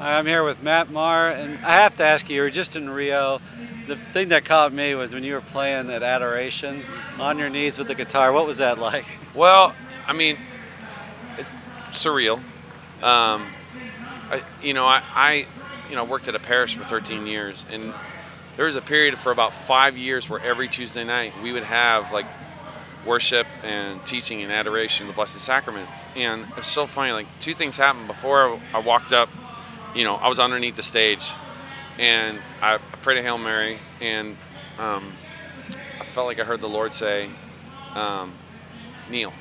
I'm here with Matt Maher, and I have to ask you, you were just in Rio. The thing that caught me was when you were playing at Adoration on your knees with the guitar. What was that like? Well, I mean, surreal. I worked at a parish for 13 years, and there was a period for about 5 years where every Tuesday night we would have like worship and teaching and adoration of the Blessed Sacrament. And it's so funny, like two things happened before I walked up. I was underneath the stage, and I prayed a Hail Mary, and I felt like I heard the Lord say, kneel.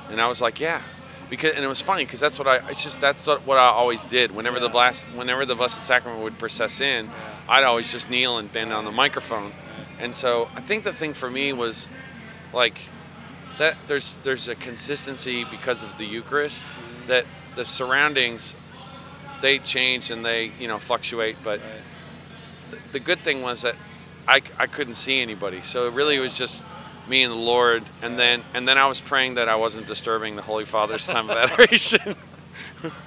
And I was like, yeah. And it was funny because that's what I always did. Whenever the Blessed Sacrament would process in, I'd always just kneel and bend on the microphone. And so I think the thing for me was like that there's a consistency because of the Eucharist, that the surroundings, they change and they fluctuate, but the good thing was that I couldn't see anybody, so it really was just me and the Lord, and then I was praying that I wasn't disturbing the Holy Father's time of adoration.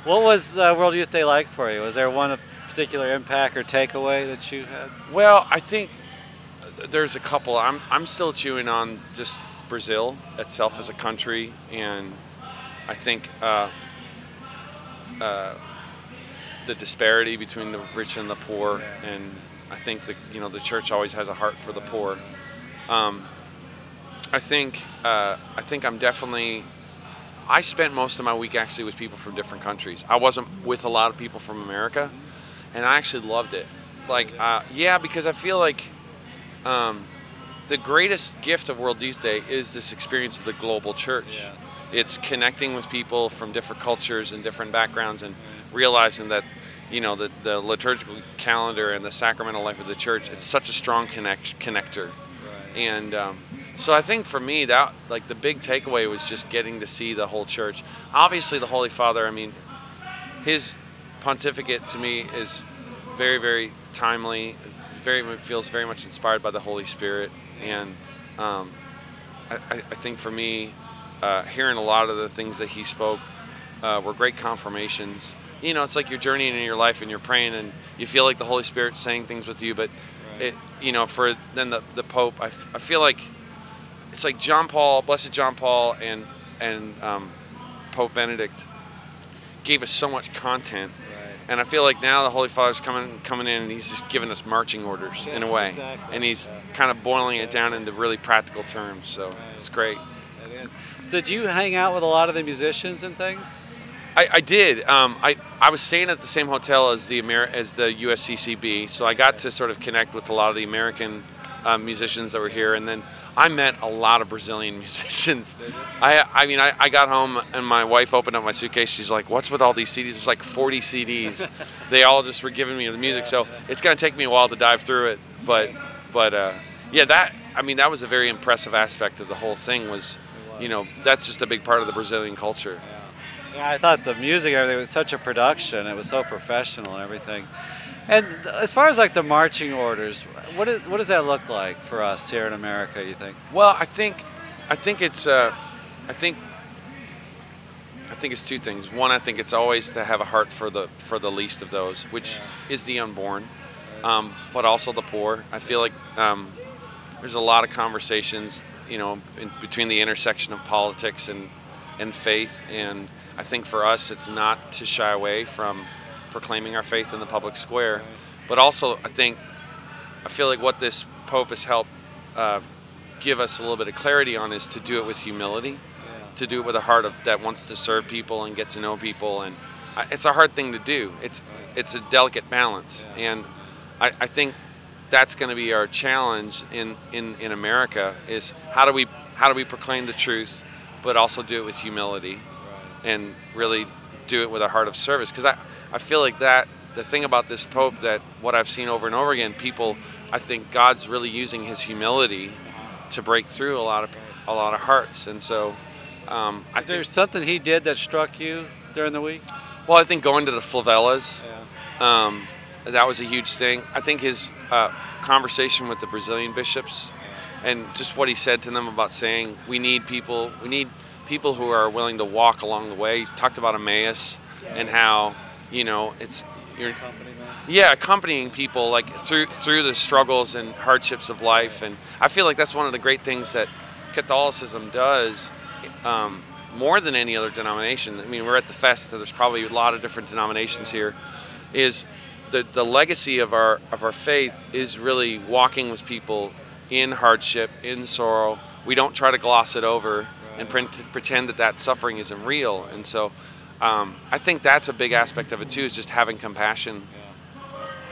What was the World Youth Day like for you? Was there one particular impact or takeaway that you had? Well, I think there's a couple. I'm still chewing on just Brazil itself as a country, and I think the disparity between the rich and the poor, and I think the church always has a heart for the poor. I think I'm definitely. I spent most of my week actually with people from different countries. I wasn't with a lot of people from America, and I actually loved it. Like, because I feel like the greatest gift of World Youth Day is this experience of the global church. Yeah. It's connecting with people from different cultures and different backgrounds, and realizing that the liturgical calendar and the sacramental life of the church, it's such a strong connector. Right. And so I think for me, that like the big takeaway was just getting to see the whole church. Obviously the Holy Father, I mean, his pontificate to me is very, very timely, feels very much inspired by the Holy Spirit. And I think for me, hearing a lot of the things that he spoke were great confirmations. It's like you're journeying in your life and you're praying and you feel like the Holy Spirit's saying things with you, but for then the Pope, I feel like it's like Blessed John Paul and Pope Benedict gave us so much content. And I feel like now the Holy Father's coming in, and he's just giving us marching orders in a way. Exactly. And he's kind of boiling it down into really practical terms, so it's great. So did you hang out with a lot of the musicians and things? I did. I was staying at the same hotel as the USCCB, so I got to sort of connect with a lot of the American musicians that were here, and then I met a lot of Brazilian musicians. I got home and my wife opened up my suitcase. She's like, "What's with all these CDs?" There's like 40 CDs. They all just were giving me the music, so it's gonna take me a while to dive through it. But that was a very impressive aspect of the whole thing. Was that's just a big part of the Brazilian culture. Yeah, I thought the music, everything was such a production. It was so professional and everything. And as far as like the marching orders, what does that look like for us here in America, you think? Well, I think it's two things. One, I think it's always to have a heart for the least of those, which is the unborn, but also the poor. I feel like there's a lot of conversations, between the intersection of politics and faith, and I think for us it's not to shy away from proclaiming our faith in the public square, but also I feel like what this Pope has helped give us a little bit of clarity on is to do it with humility, to do it with a heart that wants to serve people and get to know people, and it's a hard thing to do. It's a delicate balance, and I think that's going to be our challenge in America, is how do we proclaim the truth, but also do it with humility, and really do it with a heart of service. Because I feel like that the thing about this Pope, that what I've seen over and over again, I think God's really using his humility to break through a lot of hearts. And so is there something he did that struck you during the week? Well, I think going to the favelas, that was a huge thing. I think his conversation with the Brazilian bishops, and just what he said to them about saying we need people who are willing to walk along the way. He talked about Emmaus and how you know, it's you're Company man. yeah, accompanying people like through the struggles and hardships of life. And I feel like that's one of the great things that Catholicism does, more than any other denomination. I mean, we're at the fest, so there's probably a lot of different denominations here. Is the legacy of our faith is really walking with people in hardship, in sorrow. We don't try to gloss it over and pretend that suffering isn't real. And so I think that's a big aspect of it too, is just having compassion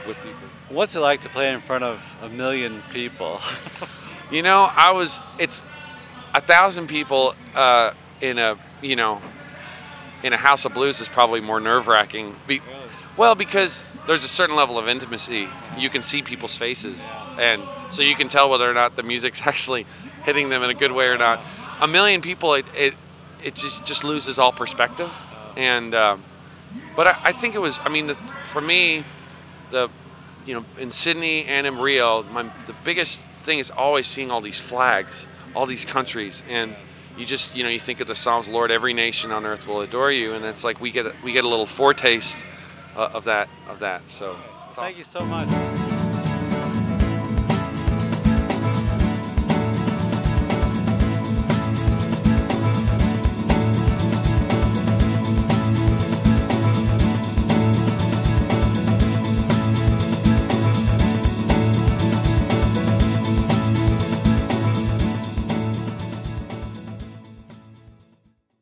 with people. What's it like to play in front of 1 million people? You know, it's 1,000 people in a, you know, in a house of blues is probably more nerve-wracking. Well, because there's a certain level of intimacy. You can see people's faces, and so you can tell whether or not the music's actually hitting them in a good way or not. 1 million people, it just loses all perspective. And but I think it was, I mean, for me, you know, in Sydney and in Rio, the biggest thing is always seeing all these flags, all these countries, and you just, you know, you think of the Psalms, Lord, every nation on earth will adore you, and it's like we get a little foretaste of that. So thank you so much.